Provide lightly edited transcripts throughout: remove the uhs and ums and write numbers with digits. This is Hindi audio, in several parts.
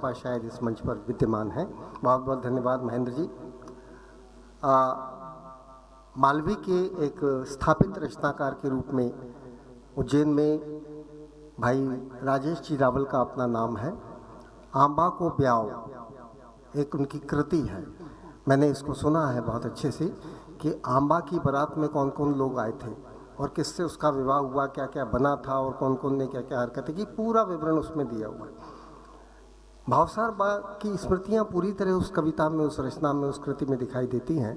स्वरूपा शायद इस मंच पर विद्यमान हैं। बहुत बहुत धन्यवाद महेंद्र जी। मालवी के एक स्थापित रचनाकार के रूप में उज्जैन में भाई राजेश जी रावल का अपना नाम है। आंबा को ब्याव एक उनकी कृति है। मैंने इसको सुना है बहुत अच्छे से कि आंबा की बारात में कौन कौन लोग आए थे और किससे उसका विवाह हुआ, क्या क्या बना था और कौन कौन ने क्या क्या हरकतें की, पूरा विवरण उसमें दिया हुआ है। भावसार बा की स्मृतियाँ पूरी तरह उस कविता में, उस रचना में, उस कृति में दिखाई देती हैं।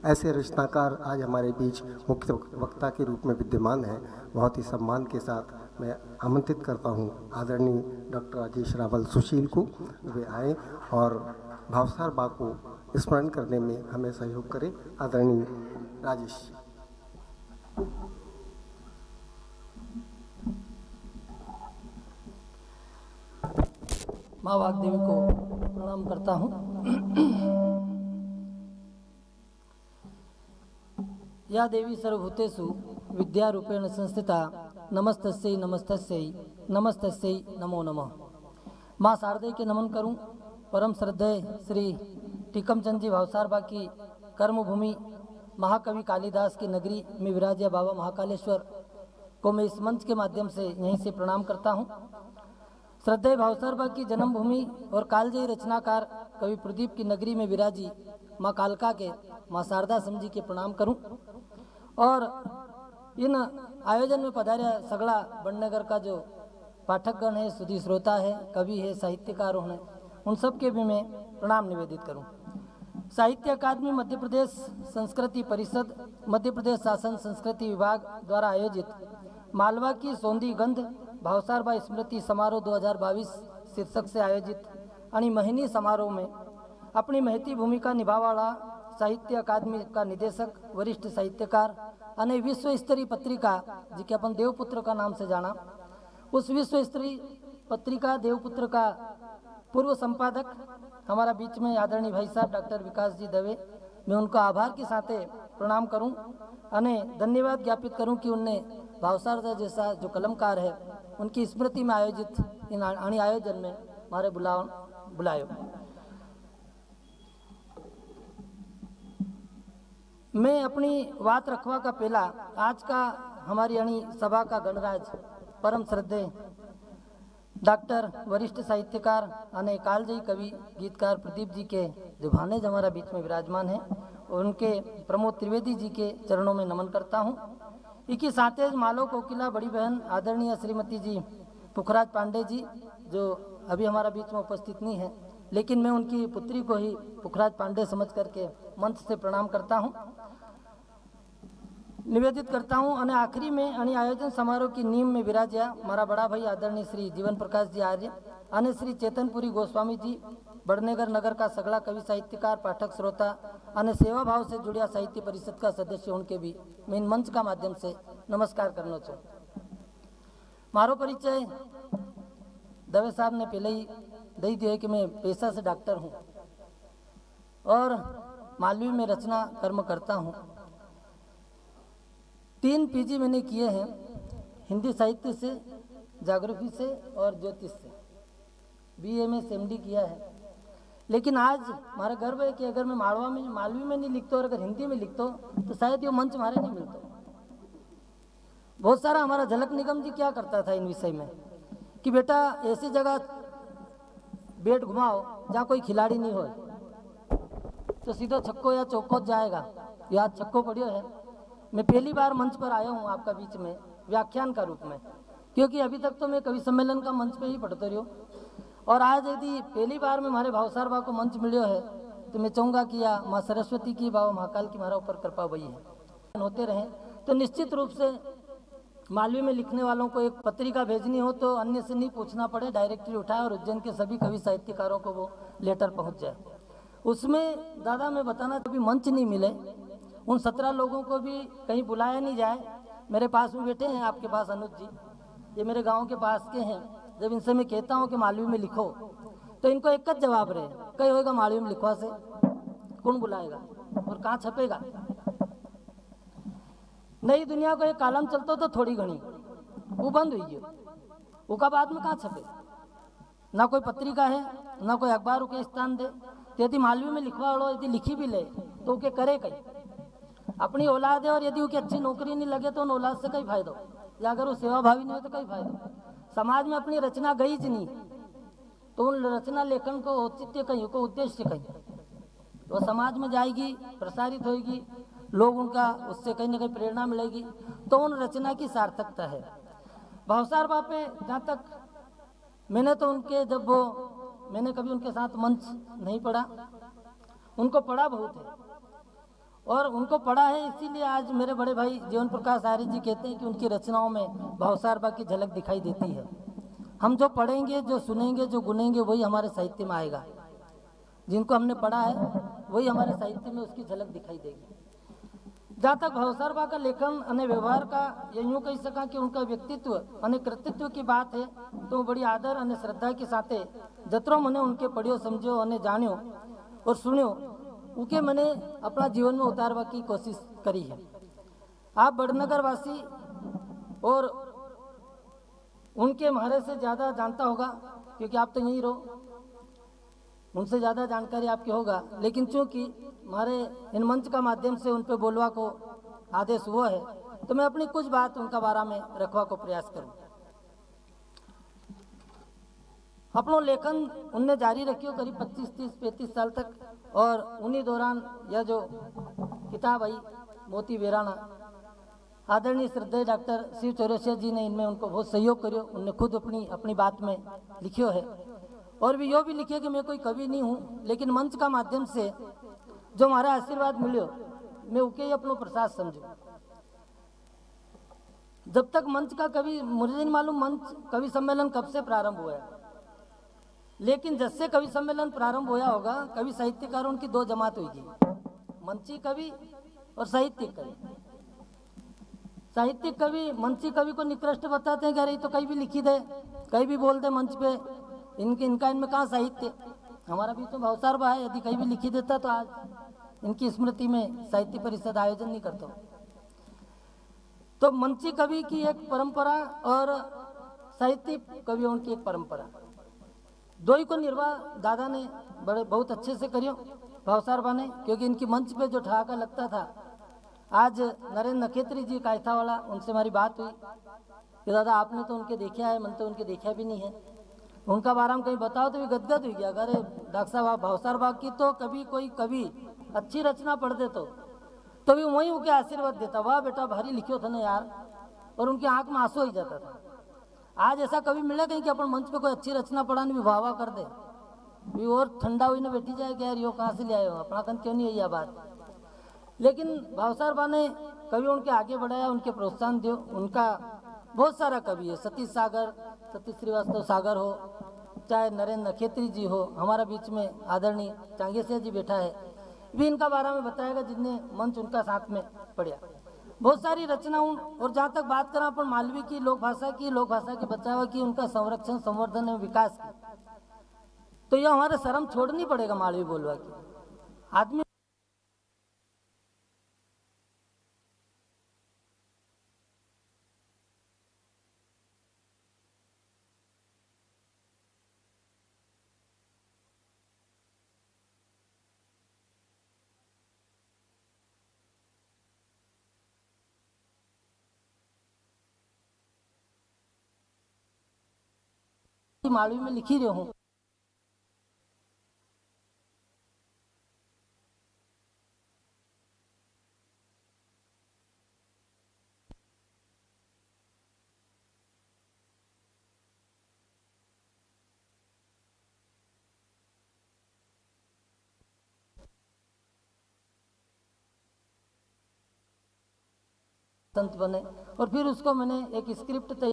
ऐसे रचनाकार आज हमारे बीच मुख्य वक्ता के रूप में विद्यमान हैं। बहुत ही सम्मान के साथ मैं आमंत्रित करता हूं आदरणीय डॉक्टर राजेश रावल सुशील को, वे आए और भावसार बा को स्मरण करने में हमें सहयोग करें। आदरणीय राजेश जी। माँ वाग्देवी को प्रणाम करता हूँ। या देवी सर्वभूतेषु विद्यारूपेण संस्थिता नमस्तस्यै नमस्तस्यै नमस्तस्यै नमो नमः। माँ शारदे के नमन करूं। परम श्रद्धेय श्री टीकमचंद जी भावसार बा की कर्मभूमि महाकवि कालिदास की नगरी में विराजिया बाबा महाकालेश्वर को मैं इस मंच के माध्यम से यहीं से प्रणाम करता हूं। श्रद्धेय भावसार बा की जन्मभूमि और कालजयी रचनाकार कवि प्रदीप की नगरी में विराजी माँ कालका के माँ शारदा समझी के प्रणाम करूं और इन आयोजन में पधार्या सगड़ा बड़नगर का जो पाठकगण है, सुधी श्रोता है, कवि है, साहित्यकार हैं, उन सब के भी मैं प्रणाम निवेदित करूं। साहित्य अकादमी मध्य प्रदेश संस्कृति परिषद, मध्य प्रदेश शासन संस्कृति विभाग द्वारा आयोजित मालवा की सौंधी गंध भावसार बा स्मृति समारोह 2022 शीर्षक से आयोजित अणिमहिनी समारोह में अपनी महती भूमिका निभावाला साहित्य अकादमी का निदेशक, वरिष्ठ साहित्यकार अने विश्व स्तरीय पत्रिका जिसे अपन देवपुत्र का नाम से जाना, उस विश्व स्तरीय पत्रिका देवपुत्र का पूर्व संपादक हमारा बीच में आदरणीय भाई साहब डॉक्टर विकास जी दवे, मैं उनका आभार के साथ प्रणाम करूं अने धन्यवाद ज्ञापित करूं कि उनने भावसार जैसा जो कलमकार है उनकी स्मृति में आयोजित इन आयोजन में मारे बुलायो। मैं अपनी बात रखवा का पहला आज का हमारी अणी सभा का गणराज परम श्रद्धेय डॉक्टर वरिष्ठ साहित्यकार अने कालजयी कवि गीतकार प्रदीप जी के जो भानेज हमारा बीच में विराजमान है, उनके प्रमोद त्रिवेदी जी के चरणों में नमन करता हूँ। इसी साथ ही मालो कोकिला बड़ी बहन आदरणीय श्रीमती जी पुखराज पांडे जी जो अभी हमारा बीच में उपस्थित नहीं है, लेकिन मैं उनकी पुत्री को ही पुखराज पांडे समझ करके मंच से प्रणाम करता हूँ, निवेदित करता हूँ। और आखिरी में अणी आयोजन समारोह की नींव में विराजिया मारा बड़ा भाई आदरणीय श्री जीवन प्रकाश जी आर्य अने श्री चेतनपुरी गोस्वामी जी बड़नेगर नगर का सगड़ा कवि साहित्यकार, पाठक, श्रोता अने सेवा भाव से जुड़िया साहित्य परिषद का सदस्य उनके भी मैं इन मंच का माध्यम से नमस्कार करना चाहूँ। मारो परिचय दवे साहब ने पहले ही दे दिया है कि मैं पेशा से डॉक्टर हूँ और मालवी में रचना कर्म करता हूँ। 3 पीजी मैंने किए हैं, हिंदी साहित्य से, ज्योग्राफी से और ज्योतिष से। बीए में एमडी किया है। लेकिन आज हमारा गर्व है कि अगर मैं मालवी में नहीं लिखता और अगर हिंदी में लिखता तो शायद ये मंच हमारे नहीं मिलता। बहुत सारा हमारा झलक निगम जी क्या करता था इन विषय में कि बेटा ऐसी जगह बैट घुमाओ जहाँ कोई खिलाड़ी नहीं हो तो सीधो छक्को या चौको जाएगा। याद छक्को पड़ियो है। मैं पहली बार मंच पर आया हूँ आपका बीच में व्याख्यान का रूप में, क्योंकि अभी तक तो मैं कवि सम्मेलन का मंच पे ही पढ़ते रही हूँ और आज यदि पहली बार में हमारे भावसार बा को मंच मिलियो है तो मैं चाहूँगा कि या माँ सरस्वती की, बाबा महाकाल की हमारा ऊपर कृपा वही है होते रहें। तो निश्चित रूप से मालवी में लिखने वालों को एक पत्रिका भेजनी हो तो अन्य से नहीं पूछना पड़े, डायरेक्टली उठाए और उज्जैन के सभी कवि साहित्यकारों को वो लेटर पहुँच जाए। उसमें दादा मैं बताना कभी मंच नहीं मिले, उन 17 लोगों को भी कहीं बुलाया नहीं जाए। मेरे पास में बैठे हैं आपके पास अनुज जी, ये मेरे गांव के पास के हैं। जब इनसे मैं कहता हूं कि मालवी में लिखो तो इनको एक ज जवाब रहे, कहीं होगा मालवी में लिखवा से कौन बुलाएगा और कहाँ छपेगा। नई दुनिया को एक कालम चलता तो थोड़ी घनी वो बंद हुई है, उसका बाद में कहाँ छपे। ना कोई पत्रिका है, ना कोई अखबारों के स्थान दे। तो यदि मालवी में लिखवा लो, यदि लिखी भी ले तो के करे कहीं अपनी औलाद है, और यदि उसकी अच्छी नौकरी नहीं लगे तो उन औलाद से कई फायदा, या अगर वो सेवाभावी नहीं हो तो कई फायदा। समाज में अपनी रचना गई ज नहीं तो उन रचना लेखन को औचित्य कहीं को उद्देश्य कहीं वो समाज में जाएगी, प्रसारित होगी, लोग उनका उससे कहीं ना कहीं प्रेरणा मिलेगी, तो उन रचना की सार्थकता है। भावसार बापे जहाँ तक मैंने तो उनके जब वो मैंने कभी उनके साथ मंच नहीं पढ़ा, उनको पढ़ा बहुत है, और उनको पढ़ा है इसीलिए आज मेरे बड़े भाई जीवन प्रकाश आर्य जी कहते हैं कि उनकी रचनाओं में भावसार बा की झलक दिखाई देती है। हम जो पढ़ेंगे, जो सुनेंगे, जो गुनेंगे, वही हमारे साहित्य में आएगा। जिनको हमने पढ़ा है वही हमारे साहित्य में उसकी झलक दिखाई देगी। जहाँ तक भावसार बा का लेखन અને व्यवहार का ये यूँ कही सका कि उनका व्यक्तित्व અને कृतित्व की बात है, तो बड़ी आदर અને श्रद्धा के साथ जतरो मैंने उनके पढ़ियो, समझो અને जान्यो और सुन्यो, उनके मैंने अपना जीवन में उतारवा की कोशिश करी है। आप बड़नगर वासी और उनके मारे से ज़्यादा जानता होगा, क्योंकि आप तो यहीं रहो, उनसे ज़्यादा जानकारी आपकी होगा। लेकिन चूंकि हमारे इन मंच का माध्यम से उन पर बोलवा को आदेश हुआ है, तो मैं अपनी कुछ बात उनका बारे में रखवा को प्रयास करूं। अपनो लेखन उनने जारी रखियो करीब 25, 30, 35 साल तक, और उन्हीं दौरान यह जो किताब आई मोती वेराना, आदरणीय श्रद्धेय डॉक्टर शिव चौरसिया जी ने इनमें उनको बहुत सहयोग करियो। उनने खुद अपनी बात में लिखियो है, और भी यो भी लिखे कि मैं कोई कवि नहीं हूँ, लेकिन मंच का माध्यम से जो हमारा आशीर्वाद मिलियो, मैं उके ही अपनो प्रसाद समझू। जब तक मंच का कवि, मुझे नहीं मालूम मंच कवि सम्मेलन कब से प्रारंभ हुआ है, लेकिन जब से कवि सम्मेलन प्रारंभ होया होगा, कवि साहित्यकारों की दो जमात होगी, मंची कवि और साहित्यिक कवि। साहित्यिक कवि मंची कवि को निकृष्ट बताते हैं कि अरे तो कहीं भी लिखी दे, कहीं भी बोल दे मंच पे, इनमें कहाँ साहित्य। हमारा भी तो भावसार बा है, यदि कहीं भी लिखी देता तो आज इनकी स्मृति में साहित्य परिषद आयोजन नहीं करता। तो मंची कवि की एक परंपरा और साहित्यिक कवियों की एक परंपरा, दो ही को निर्वाह दादा ने बहुत अच्छे से करियो, भावसार बा ने, क्योंकि इनकी मंच पे जो ठहाका लगता था। आज नरेंद्र नखेत्री जी कायथा वाला, उनसे हमारी बात हुई कि दादा आपने तो उनके देखा है, मन तो उनके देखा भी नहीं है, उनका बारे में कहीं बताओ, तो भी गदगद हुई गया। अगर डॉक्टर साहब भावसार बाग की तो कभी कोई कवि अच्छी रचना पढ़ दे तो भी वहीं उनके आशीर्वाद देता, वाह बेटा भारी लिखियो था ना यार, और उनकी आंख में आंसू ही जाता था। आज ऐसा कभी मिला कहीं कि अपन मंच पे कोई अच्छी रचना पढ़ाने भी वाह वाह कर दे, भी और ठंडा हुई ना बैठी जाए कि यार यो कहाँ से ले आए हो, अपना कन क्यों नहीं है यह बात। लेकिन भावसार बा ने कभी उनके आगे बढ़ाया, उनके प्रोत्साहन दियो। उनका बहुत सारा कवि है, सतीश सागर, सतीश श्रीवास्तव सागर हो, चाहे नरेंद्र नखेत्री जी हो, हमारा बीच में आदरणीय चांगेसिया जी बैठा है, भी इनका बारे में बताएगा जिनने मंच उनका साथ में पढ़ा। बहुत सारी रचनाओं, और जहाँ तक बात करें अपन मालवी की लोक भाषा की बचाव की, उनका संरक्षण, संवर्धन एवं विकास की, तो यह हमारे शर्म छोड़नी पड़ेगा मालवी बोलवा की। आदमी मालवी में लिखी रही हूँ। संत बने, और फिर उसको मैंने एक स्क्रिप्ट तैयार,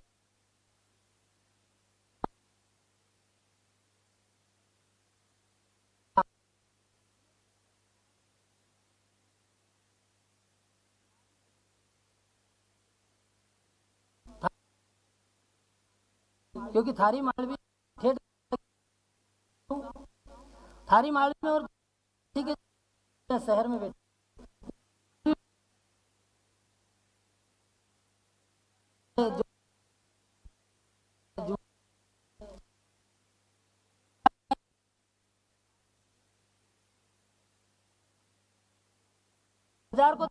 क्योंकि थारी मालवी ठेठ थारी मालवी में, और ठीक है शहर में बैठे जो हजार को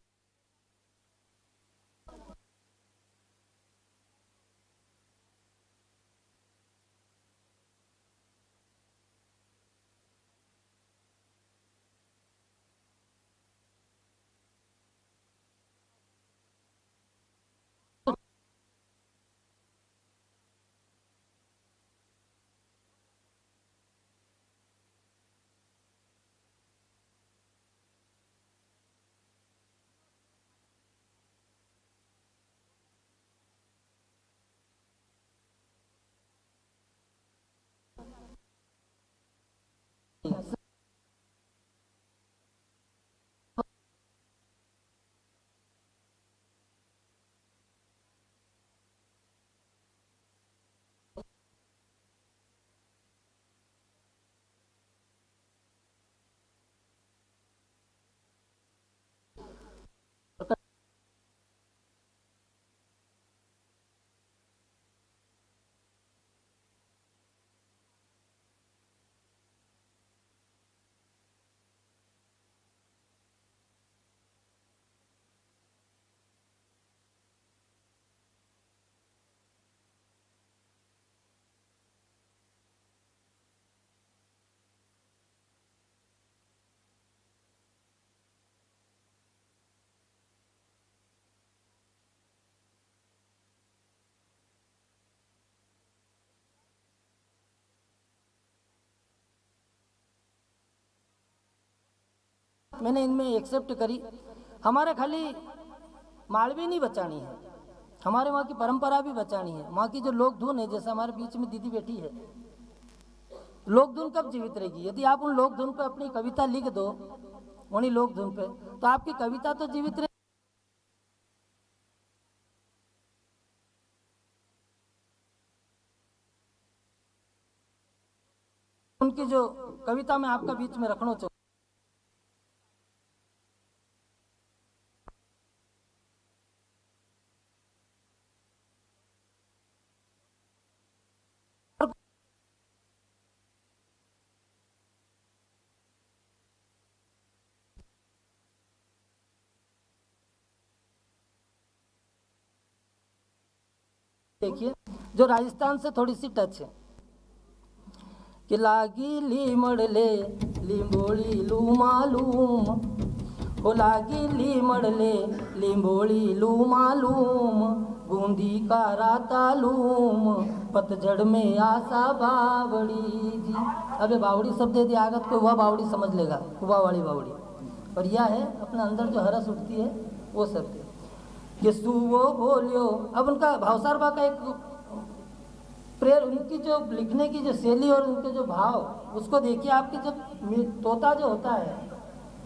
मैंने इनमें एक्सेप्ट करी। हमारे खाली मालवी नहीं बचानी है, हमारे वहाँ की परंपरा भी बचानी है। वहाँ की जो लोक धुन है, जैसे हमारे बीच में दीदी बैठी है, लोक धुन कब जीवित रहेगी? यदि आप उन लोक धुन पे अपनी कविता लिख दो, उन्हीं लोक धुन पे, तो आपकी कविता तो जीवित रहे। उनकी जो कविता मैं आपका बीच में रखना चाहूँ, देखिए जो राजस्थान से थोड़ी सी टच है कि लागी लीमड़ ले लिंबोड़ी लू मालूम, हो लागी लीमड़ ले लिंबोड़ी लू मालूम, बूंदी का रातालूम, पतझड़ में आशा बावड़ी जी। अबे बावड़ी शब्द दे दिया आगत को, वह बावड़ी समझ लेगा, हुआ वाली बावड़ी। और यह है अपने अंदर जो हरस उठती है वो शब्द कि सुवो बोलियो। अब उनका भावसार बा का एक प्रेयर, उनकी जो लिखने की जो शैली और उनके जो भाव, उसको देखिए। आपके जब तोता जो होता है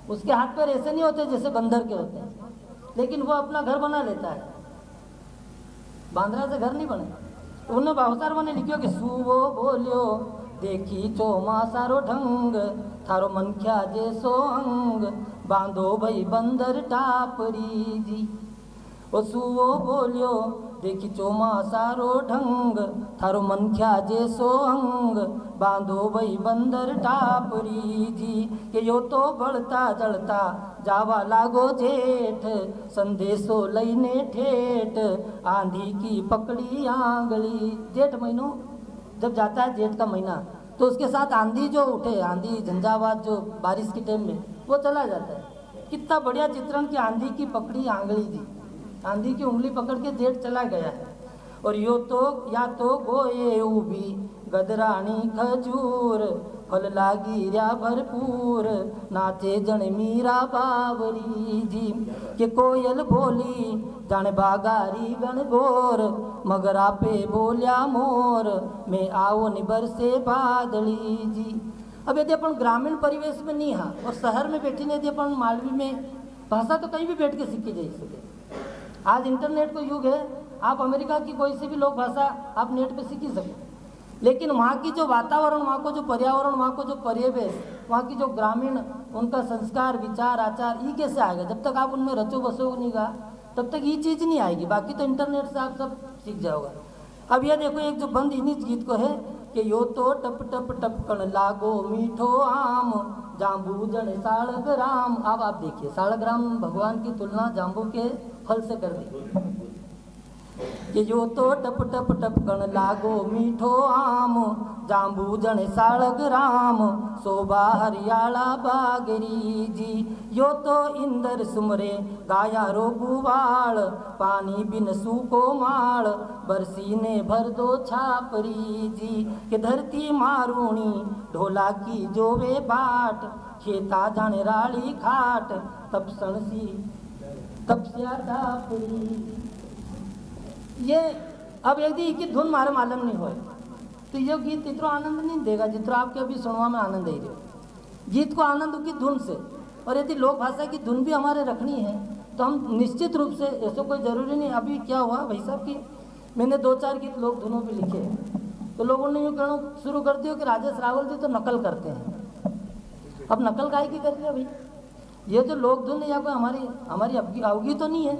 उसके हाथ पैर ऐसे नहीं होते जैसे बंदर के होते हैं, लेकिन वो अपना घर बना लेता है। बांद्रा से घर नहीं बने। तो उन्होंने भावसार बने लिखियो कि सुवो बोलियो देखी चोमा सारो ढंग, थारो मन क्या जैसो अंग, बांधो भई बंदर टापरी जी। ओ सुवो बोलियो देखी चोमा सारो ढंग, थारो मन ख्या जैसो अंग, बांधो भई बंदर टापरी जी। के यो तो बढ़ता जड़ता जावा लागो जेठ, संदेशो लईने ठेठ, आंधी की पकड़ी आंगली। जेठ महीनों जब जाता है, जेठ का महीना, तो उसके साथ आंधी जो उठे, आंधी झंझावात जो बारिश के टाइम में वो चला जाता है। कितना बढ़िया चित्रण की आंधी की पकड़ी आंगली जी, आंधी की उंगली पकड़ के जेठ चला गया है। और यो तो या तो गोये उभी गदरानी खजूर, फल लागी र्या भरपूर, नाचे जन मीरा बावरी जी। के कोयल बोली जाने बागारी गण गोर, मगरा पे बोलिया मोर, मैं आओ निबर से बादली जी। अब यदि अपन ग्रामीण परिवेश में नहीं हाँ और शहर में बैठी नहीं, यदि अपन मालवी में भाषा तो कहीं भी बैठ के सीखी जा सके। आज इंटरनेट का युग है, आप अमेरिका की कोई सी भी लोक भाषा आप नेट पे सीख ही सको, लेकिन वहाँ की जो वातावरण, वहाँ को जो पर्यावरण, वहाँ को जो परिवेश, वहाँ की जो ग्रामीण उनका संस्कार विचार आचार, ये कैसे आएगा? जब तक आप उनमें रचो बसो नहीं गा तब तक ये चीज़ नहीं आएगी। बाकी तो इंटरनेट से आप सब सीख जाओगा। अब यह देखो, एक जो बंद इन्हीं गीत को है, कि यो तो टप टप टपकण लागो मीठो आम, जाम्बू जन सालग राम। अब आप देखिए सालग राम भगवान की तुलना जाम्बू के फल से कर दी कि यो तो टप टप टपकण लागो मीठो आम, जाम्बू जन सालग राम, शोभा हरियाला बागरी जी। यो तो इंदर सुमरे गाया रो गुवाल, पानी बिन सूको माल, बरसी ने भर दो छापरी जी। कि धरती मारूणी ढोला की जोवे बाट, खेता जाने राली खाट, तपसण सी तपस्या टापरी। ये अब यदि की धुन मारे मालूम नहीं होए तो ये गीत इतना आनंद नहीं देगा जितना आपके अभी सुनवा में आनंद दे रहे। गीत को आनंद की धुन से, और यदि लोक भाषा की धुन भी हमारे रखनी है तो हम निश्चित रूप से, ऐसा कोई ज़रूरी नहीं। अभी क्या हुआ भाई साहब कि मैंने 2-4 गीत लोक धुनों पे लिखे हैं तो लोगों ने यूँ कहना शुरू कर दिया कि राजेश रावल जी तो नकल करते हैं। अब नकल गाय की कर लिया भाई, ये जो लोक धुन या कोई हमारी अवगी तो नहीं है।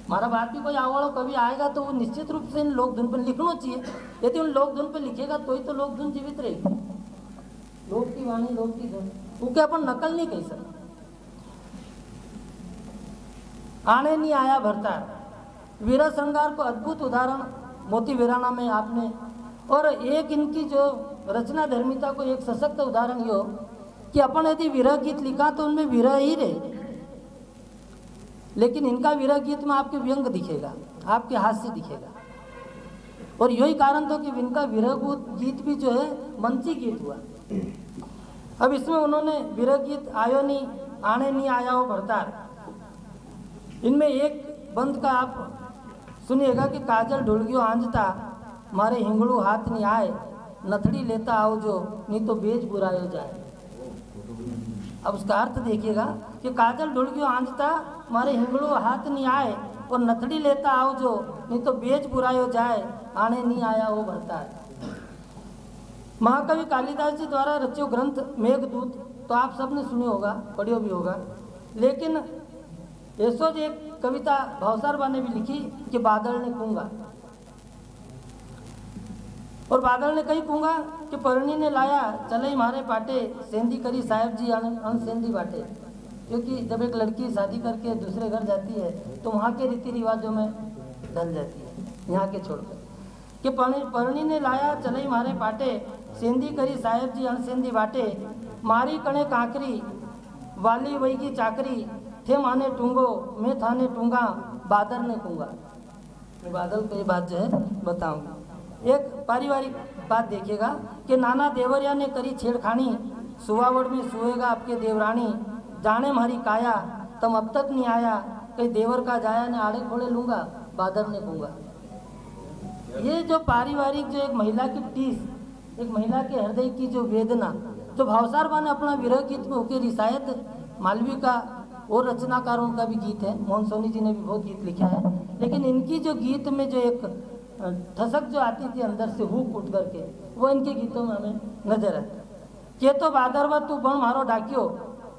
हमारा बात भी कोई आवड़ो कभी आएगा तो वो निश्चित रूप से इन लोक धुन पर लिखना चाहिए। यदि उन लोक धुन पर लिखेगा तो ही तो लोक धुन जीवित रहेगी। लोक की वाणी लोक की धुन, वो क्या अपन नकल नहीं कह सकते। आने नहीं आया भरतार, वीरा श्रृंगार को अद्भुत उदाहरण मोती वीराना में आपने, और एक इनकी जो रचना धर्मिता को एक सशक्त उदाहरण यो कि अपन यदि विरह गीत लिखा तो उनमें विरह ही रहे, लेकिन इनका विरह गीत में आपके व्यंग दिखेगा, आपके हास्य दिखेगा। और यही कारण था कि इनका विरह गीत भी जो है मंची गीत हुआ। अब इसमें उन्होंने विरह गीत आयो नहीं आने नहीं आया हो भरतार, इनमें एक बंद का आप सुनिएगा कि काजल ढुलगियो आंजता, मारे हिंगड़ू हाथ नहीं आए, नथड़ी लेता आओ जो नहीं तो बेच बुरायो जाए। अब उसका अर्थ देखिएगा कि काजल ढुलगियो आंजता, मारे हिंगड़ू हाथ नहीं आए, और नथड़ी लेता आओ जो नहीं तो बेच बुरायो जाए, आने नहीं आया वो भरतार। महाकवि कालिदास जी द्वारा रचित ग्रंथ मेघदूत तो आप सबने सुनी होगा, पढ़ियो भी होगा, लेकिन ऐसो एक कविता भावसार ने भी लिखी कि बादल ने कूंगा, और बादल ने कहीं कूंगा कि परनी ने लाया चले मारे पाटे, सेंधी करी साहेब जी अन सेंधी बाटे। क्योंकि जब एक लड़की शादी करके दूसरे घर जाती है तो वहाँ के रीति रिवाजों में ढल जाती है, यहाँ के छोड़कर कि परनी ने लाया चले मारे पाटे, सेंधी करी साहेब जी अन सेंधी बाटे, मारी कणे कांकरी वाली वही की चाकरी, थे माने टूंगो मैं थाने टूंगा, बादल ने कूंगा। बादल को ये बात जो है बताऊंगा। एक पारिवारिक बात देखिएगा कि नाना देवरिया ने करी छेड़खानी, सुवावड़ में सुएगा आपके देवरानी, जाने मारी काया तम अब तक नहीं आया, कहीं देवर का जाया ने आड़े खोड़े लूंगा, बादल ने कूंगा। ये जो पारिवारिक जो एक महिला की टीस, एक महिला के हृदय की जो वेदना, जो भावसार ने अपना विरह गीत में होके रिसायत मालवी का और रचनाकारों का भी गीत है, मोहन सोनी जी ने भी बहुत गीत लिखा है, लेकिन इनकी जो गीत में जो एक ठसक जो आती थी अंदर से हुक उठ करके, वो इनके गीतों में हमें नजर आती। के तो बादरवा तू बण मारो डाकियो,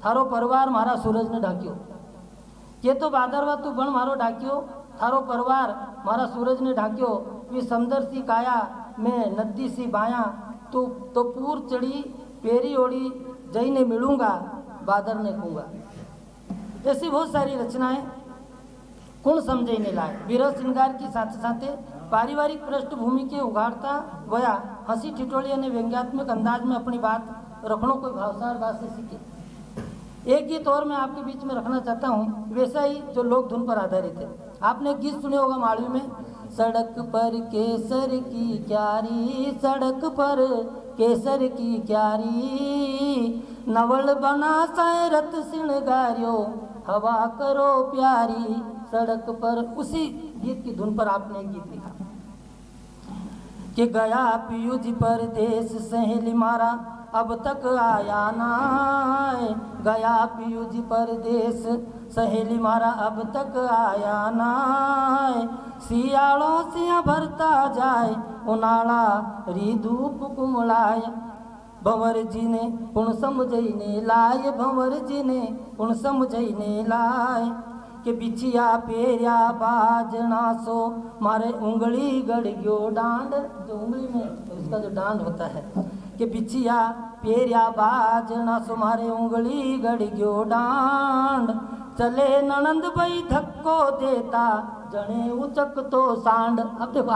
थारो परिवार मारा सूरज ने ढाकियो। के तो बादरवा तू बण मारो डाकियो, थारो परिवार मारा सूरज ने ढाकियो, वी समंदर सी काया मैं नदी सी बाया, तू तो पूर चढ़ी पेरी ओढ़ी जई ने मिलूंगा, बादर ने कूंगा। ऐसी बहुत सारी रचनाएं कौन समझे नहीं लाए। विरह श्रृंगार की साथ साथ पारिवारिक पृष्ठभूमि के उगाड़ता गया, हंसी ठिठोली और व्यंग्यात्मक अंदाज में अपनी बात रखना कोई भावसार बात से सीखे। एक गीत और मैं आपके बीच में रखना चाहता हूँ, वैसा ही जो लोक धुन पर आधारित है। आपने एक गीत सुने होगा मालवी में, सड़क पर केसर की क्यारी, सड़क पर केसर की क्यारी, नवल बना सैरत सिणगारियो, हवा करो प्यारी सड़क पर। उसी गीत की धुन पर आपने एक गीत लिखा कि गया पीयूज परदेश सहेली मारा, अब तक आया ना, गया पीयूज परदेश सहेली मारा, अब तक आया ना, सियालों से भरता जाए उनाला, री धूप कुमलाय, भंवर जी ने पुण समझने लाए, भंवर जी ने पुण समझने लाए, कि बिछिया पेरिया बाजना सो मारे उंगली गड़ गयो डांड, जो उंगली में उसका जो डांड होता है, कि बिछिया पेरिया बाजना सो मारे उंगली गड़ गयो डांड, चले ननंद भाई धक्को देता जने उचक तो सांड। अब देखो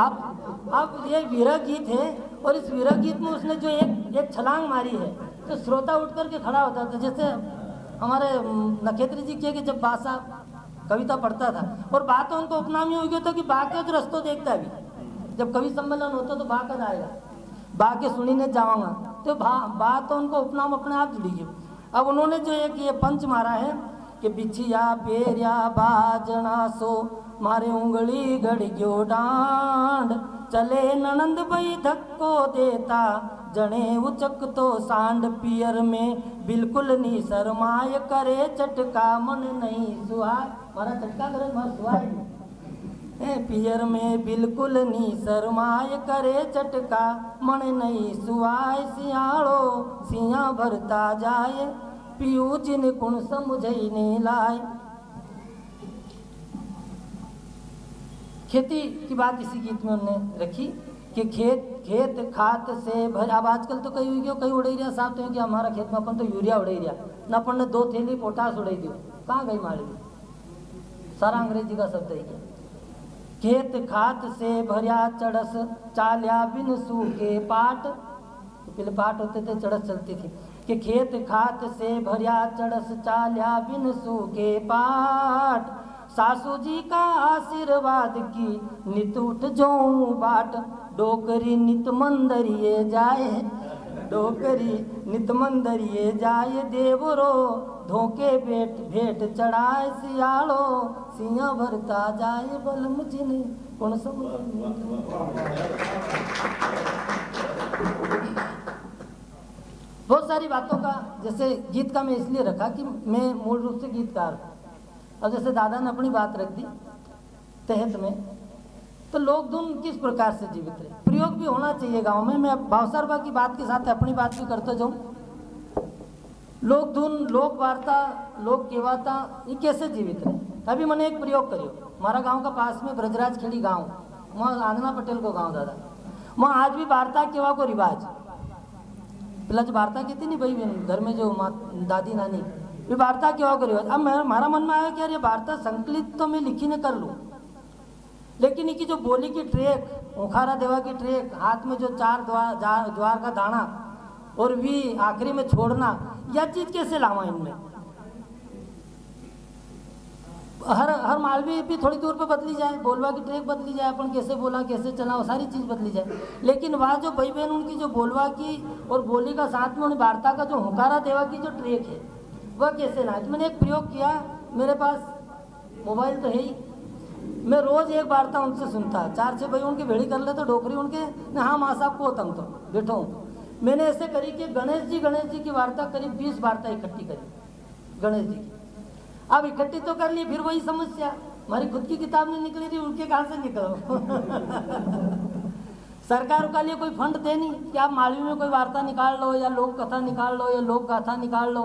आप ये विरह गीत है और इस विरह गीत में उसने जो एक छलांग मारी है तो श्रोता उठ करके खड़ा होता था। जैसे हमारे नखेत्री जी के कि जब बासा कविता पढ़ता था और बात उनको उपनाम हो गया था कि बा के तो रस्तों देखता है, अभी जब कवि सम्मेलन होता तो बा कर आएगा, बा के सुनी ने जाऊंगा, तो बा तो उनको उपनाम अपने आप जुड़ी गई। अब उन्होंने जो एक ये पंच मारा है कि बिछिया पेरिया बाजना सो मारे उंगली गड़ गयो डांड, चले ननंद भाई धक्को देता जने उचक तो सांड, पियर में बिल्कुल नी शरमाय करे चटका मन नहीं सुहाय, मारा चटका करे मारा सुहाय, पियर में बिल्कुल नी शरमाय करे चटका मन नहीं सुहाय, सियाड़ो सिया भरता जाए पियू जिन कुण समझने लाए। खेती की बात इसी गीत में उन्होंने रखी कि खेत खात से भर। अब आजकल तो कई उड़े रिया साहब तो कि हमारा खेत में अपन तो यूरिया उड़े रिया न, अपन ने 2 थैली पोटास उड़े दियो, कहाँ गई मालूम, सारा अंग्रेजी का शब्द है क्या। खेत खात से भरिया चढ़स चाल्या बिन सूखे पाट, तो पहले पाट होते थे चढ़स चलती थी, कि खेत खात से भरिया चढ़स चाल्या बिन सूखे पाट, सासू जी का आशीर्वाद की नित उठ जाऊं बाट, डोकरी नित मंदरिए जाए, डोकरी नित मंदरिए जाए, देवरो धोके भेंट चढ़ाए, सियाड़ो सिया भरता जाए, बल मुझने कौन समझ। बहुत सारी बातों का जैसे गीत का मैं इसलिए रखा कि मैं मूल रूप से गीतकार हूँ। अब जैसे दादा ने अपनी बात रख दी तहत में, तो लोक धुन किस प्रकार से जीवित रहे, प्रयोग भी होना चाहिए गांव में। मैं भावसरबा की बात के साथ अपनी बात भी करते जाऊँ। लोक धुन, लोक वार्ता, लोक केवाता ये कैसे जीवित रहे। अभी मैंने एक प्रयोग करियो, हमारा गांव का पास में ब्रजराज खेड़ी गांव, वहाँ आंजना पटेल को गांव दादा, वहाँ आज भी वार्ता केवा को रिवाज, प्लस वार्ता कहती नहीं भाई बहन घर में जो दादी नानी, ये वार्ता क्या करियो। अब हमारा मन में आया कि यार ये वार्ता संकलित तो मैं लिखी ने कर लूँ, लेकिन इनकी जो बोली की ट्रेक, ओखारा देवा की ट्रेक, हाथ में जो 4 ज्वार का दाना और भी आखिरी में छोड़ना, यह चीज कैसे लावा इनमें। हर मालवी भी थोड़ी दूर पे बदली जाए, बोलवा की ट्रेक बदली जाए, अपन कैसे बोला कैसे चला वो सारी चीज़ बदली जाए, लेकिन वह जो भाई बहन उनकी जो बोलवा की और बोली का साथ में उन वार्ता का जो हुकारा देवा की जो ट्रेक है वह कैसे ना। तो मैंने एक प्रयोग किया, मेरे पास मोबाइल तो है ही, मैं रोज़ एक वार्ता उनसे सुनता, 4-6 भाई उनकी भेड़ी कर ले तो डोकरी उनके न, हाँ माँ साहब को तंग तो बैठो हूँ। मैंने ऐसे करी कि गणेश जी की वार्ता करीब 20 वार्ता इकट्ठी करी गणेश जी की। अब इकट्ठी तो कर ली, फिर वही समस्या, हमारी खुद की किताब नहीं निकली थी, उनके कहाँ से निकलो। सरकार का लिए कोई फंड दे नहीं कि आप मालवी में कोई वार्ता निकाल लो या लोक कथा निकाल लो या लोक गाथा निकाल लो,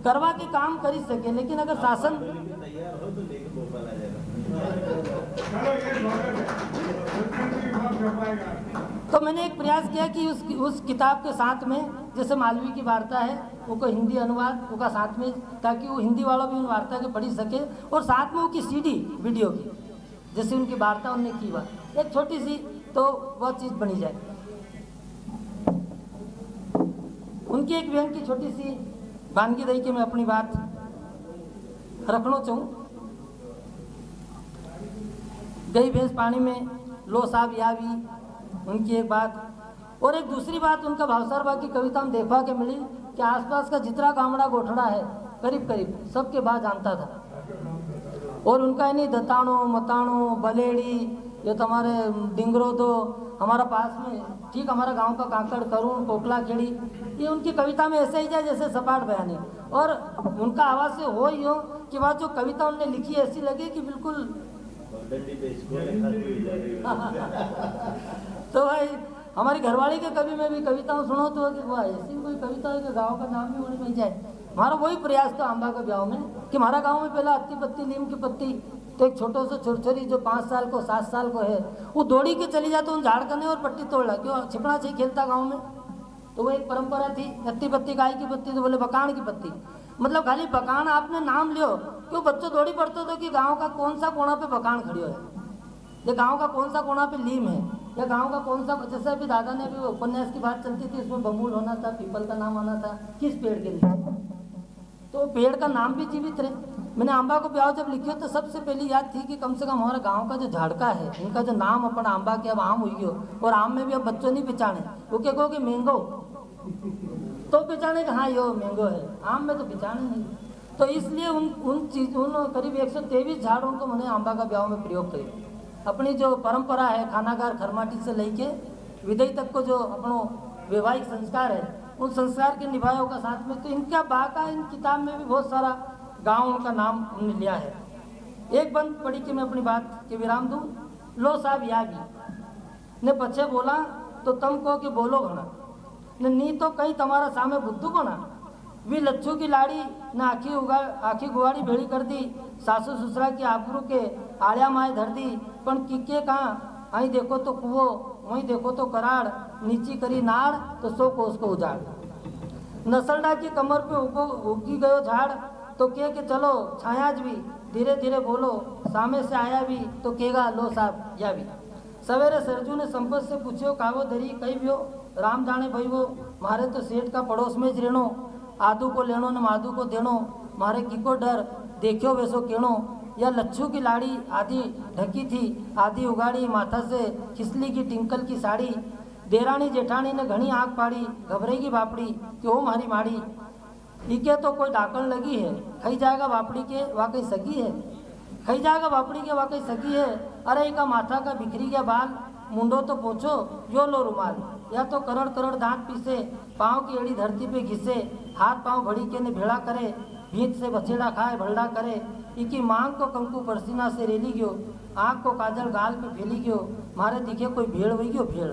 करवा के काम कर ही सके। लेकिन अगर शासन तो मैंने एक प्रयास किया कि उस किताब के साथ में जैसे मालवी की वार्ता है उनको हिंदी अनुवाद उनका साथ में, ताकि वो हिंदी वाला भी उन वार्ता के पढ़ी सके, और साथ में उनकी CD वीडियो की जैसे उनकी वार्ता उनने की बात एक छोटी सी, तो वह चीज़ बनी जाए। उनकी एक बहन की छोटी सी वानगी दई के मैं अपनी बात रखना चाहूँ। गई भैंस पानी में लो साहब यावी, उनकी एक बात। और एक दूसरी बात उनका भावसरबा की कविता में देखा के मिली कि आसपास का जितना गामड़ा गोठड़ा है करीब करीब सबके बाद जानता था। और उनका नहीं दताणो मताणो बलेड़ी, ये तो हमारे डिंगरो दो हमारा पास में ठीक हमारा गांव का काकड़ करुण कोकला खेड़ी, ये उनकी कविता में ऐसे ही जाए जैसे सपाट बयानी। और उनका आवाज़ से हो ही हो कि वह जो कविता उनने लिखी ऐसी लगे कि बिल्कुल तो भाई हमारी घरवाली के कवि में भी कविताओं सुनो तो कि वाह ऐसी कोई कविता है कि गाँव का नाम भी वही मिल जाए। हमारा वही प्रयास था अम्बा के ब्याह में कि हमारा गांव में पहला अत्ती पत्ती नीम की पत्ती, तो एक छोटो सा छोरछोरी जो 5 साल को 7 साल को है वो दौड़ी के चली जाती उन झाड़ कने और पट्टी तोड़ ला, क्यों छिपना चाहिए खेलता गाँव में। तो वो एक परंपरा थी, अत्ती पत्ती गाय की पत्ती तो बोले बकान की पत्ती, मतलब खाली बकान आपने नाम लियो, क्यों बच्चों दौड़ी पड़ते तो कि गांव का कौन सा कोना पे बकान खड़ी है, या गांव का कौन सा कोना पे लीम है, या गांव का कौन सा, जैसे अभी दादा ने अभी उपन्यास की बात चलती थी उसमें बबूल होना था, पीपल का नाम आना था, किस पेड़ के लिए, तो पेड़ का नाम भी जीवित रहे। मैंने आंबा को ब्याह जब लिखी तो सबसे पहली याद थी कि कम से कम हमारा गांव का जो झाड़का है इनका जो नाम अपन आंबा के अब आम हुई हो, और आम में भी अब बच्चों नहीं पहचाने, वो क्या कहो कि मैंगो तो पहचाने कि हाँ यो मैंगो है, आम में तो पहचाने नहीं। तो इसलिए उन करीब 123 झाड़ों को मैंने आंबा का ब्याह में प्रयोग करी। अपनी जो परंपरा है खानागार खरमाटी से लेके विदाई तक को जो अपनो वैवाहिक संस्कार है उन संस्कार के निभाए का साथ में, तो इनका बाका इन किताब में भी बहुत सारा गाँव का नाम उन्होंने लिया है। एक बंद पढ़ी कि मैं अपनी बात के विराम दूँ, लो साहब यागी ने पछे बोला तो तम को कि बोलो घना ने नी तो कहीं तुम्हारा सामे बुद्धू को ना, वी लच्छू की लाड़ी ने आखी गुवाड़ी भेड़ी कर दी, सासू ससुरा की आबरू के आड़िया माए धर दी, पण किके कहाँ आई देखो तो कुओ वहीं देखो तो कराड़, नीची करी नाड़ तो 100 कोस को उजाड़, नसलडा की कमर पे उगी गयो झाड़, तो के चलो छायाज भी धीरे धीरे बोलो, सामे से आया भी तो केगा लो साहब या भी। सवेरे सरजू ने संपत से पूछो कावो धरी कई व्यो, राम जाने भाई वो मारे तो सेठ का पड़ोस में ज रेणो, आदू को लेनो न मादू को देनो, मारे की को डर देखियो वैसो केणो, या लच्छू की लाड़ी आधी ढकी थी आधी उगाड़ी, माथा से खिसली की टिंकल की साड़ी, देरानी जेठानी ने घनी आँख पाड़ी, घबरेगी बापड़ी कि ओ मारी माड़ी, इके तो कोई डाकण लगी है, खाई जाएगा बापड़ी के वाकई सगी है, खाई जाएगा बापड़ी के वाकई सगी है, अरे इका माथा का बिखरी गया बाल, मुंडो तो पोछो यो लो रुमाल, या तो करोड़ करोड़ दांत पीसे, पाँव की एड़ी धरती पे घिसे, हाथ पाँव घड़ी के ने भेड़ा करे, भीत से बछेड़ा खाए भलडा करे, इकी मांग को कंकु परसीना से रेली गयो, आँख को काजल गाल पे फैली गयो, मारे दिखे कोई भेड़ हुई गयो भेड़।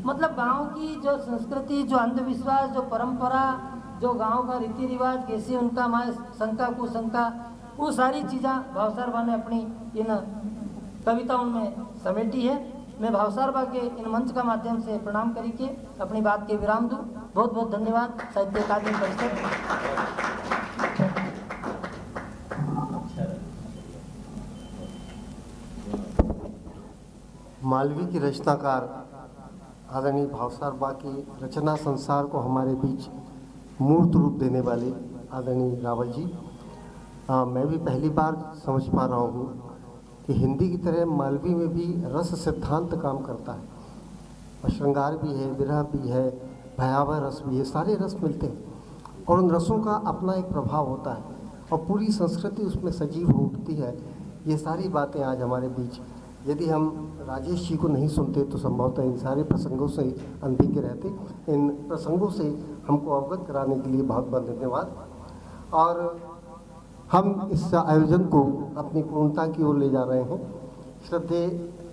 मतलब गांव की जो संस्कृति, जो अंधविश्वास, जो परंपरा, जो गांव का रीति रिवाज, कैसे उनका माए शंका कुशंका, वो सारी चीज़ें भावसार बा ने अपनी इन कविताओं में समेटी है। मैं भावसार बा के इन मंच का माध्यम से प्रणाम करी के अपनी बात के विराम दूँ। बहुत बहुत धन्यवाद साहित्य अकादमी परिषद। मालवी की रचनाकार आदरणीय भावसार बा की रचना संसार को हमारे बीच मूर्त रूप देने वाले आदरणीय रावल जी, मैं भी पहली बार समझ पा रहा हूँ कि हिंदी की तरह मालवी में भी रस सिद्धांत काम करता है, और श्रृंगार भी है, विरह भी है, भयावह रस भी है, सारे रस मिलते हैं और उन रसों का अपना एक प्रभाव होता है और पूरी संस्कृति उसमें सजीव हो उठती है। ये सारी बातें आज हमारे बीच, यदि हम राजेश जी को नहीं सुनते तो संभवतः इन सारे प्रसंगों से अनभिज्ञ रहते। इन प्रसंगों से हमको अवगत कराने के लिए बहुत बहुत धन्यवाद। और हम इस आयोजन को अपनी पूर्णता की ओर ले जा रहे हैं। श्रद्धेय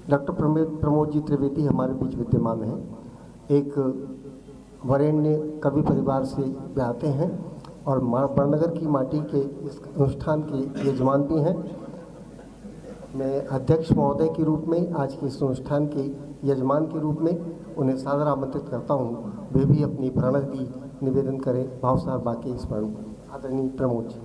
डॉक्टर प्रमोद जी त्रिवेदी हमारे बीच विद्यमान हैं, एक वरेण्य कवि परिवार से ब्याहते हैं और बड़नगर की माटी के इस अनुष्ठान के यजमान भी हैं। मैं अध्यक्ष महोदय के रूप में आज के इस अनुष्ठान के यजमान के रूप में उन्हें सादर आमंत्रित करता हूँ, वे भी अपनी प्रणति निवेदन करें भावसार बा के स्मरण। आदरणीय प्रमोद जी।